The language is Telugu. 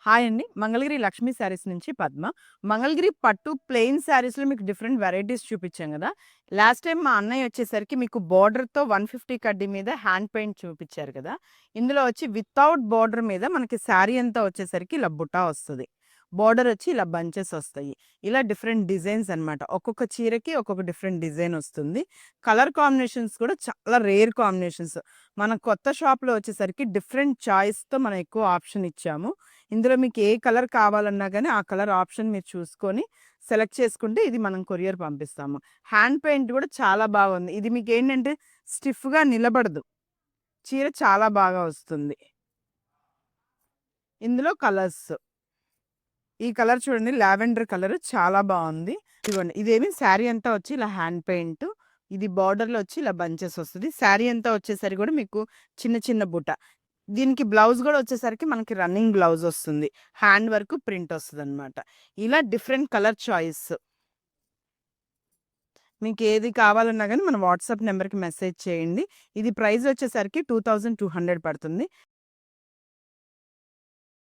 హాయ్ అండి. మంగళగిరి లక్ష్మీ శారీస్ నుంచి పద్మ. మంగళగిరి పట్టు ప్లెయిన్ శారీస్‌లో మీకు డిఫరెంట్ వెరైటీస్ చూపిచ్చాం గదా! లాస్ట్ టైమ్ మా అన్నయ్య వచ్చేసరికి మీకు బోర్డర్‌తో 150 కడ్డీ మీద హ్యాండ్ పెయింట్ చూపిచ్చారు కదా! ఇందులో వచ్చి వితౌట్ బోర్డర్ మీద మనకి శారీ అంతా వచ్చేసరికి ఇలా బుటా వస్తది. బోర్డర్ వచ్చి ఇలా బంచెస్ వస్తాయి. ఇలా డిఫరెంట్ డిజైన్స్ అన్నమాట. ఒక్కొక్క చీరకి ఒక్కొక్క డిఫరెంట్ డిజైన్ వస్తుంది. కలర్ కాంబినేషన్స్ కూడా చాలా రేర్ కాంబినేషన్స్. మన కొత్త షాప్‌లో వచ్చేసరికి డిఫరెంట్ చాయిస్‌తో మనం ఎక్కువ ఆప్షన్ ఇచ్చాము. ఇందులో మీకు ఏ కలర్ కావాలన్నా గానీ, ఆ కలర్ ఆప్షన్ మీరు చూసుకొని సెలెక్ట్ చేసుకుంటే ఇది మనం కొరియర్ పంపిస్తాము. హ్యాండ్ పెయింట్ గూడా చాలా బాగుంది. ఇది మీకేంటంటే స్టిఫ్‌గా నిలబడదు. చీర చాలా బాగా వస్తుంది. ఇందులో కలర్స్. ఈ కలర్ చూడండి, లావెండర్ కలర్ చాలా బావుంది. ఇదిగోండి, ఇదేమి శారీ అంతా వచ్చి ఇలా హ్యాండ్ పెయింట్. ఇది బార్డర్‌లో వచ్చి ఇలా బంచెస్ వస్తది. శారీ అంతా వచ్చేసరికి గూడా మీకు చిన్న చిన్న బుట్ట. దీనికి బ్లౌజ్ గూడా వచ్చేసరికి మనకి రన్నింగ్ బ్లౌజ్ వస్తుంది. హ్యాండ్ వర్క్ ప్రింట్ వస్తదనమాట. ఇలా డిఫరెంట్ కలర్ చాయిస్. మీకేది కావాలన్నా గానీ మన వాట్సాప్ నంబర్‌కి మెసేజ్ చేయండి. ఇది ప్రైస్ వచ్చేసరికి 2200 పడుతుంది.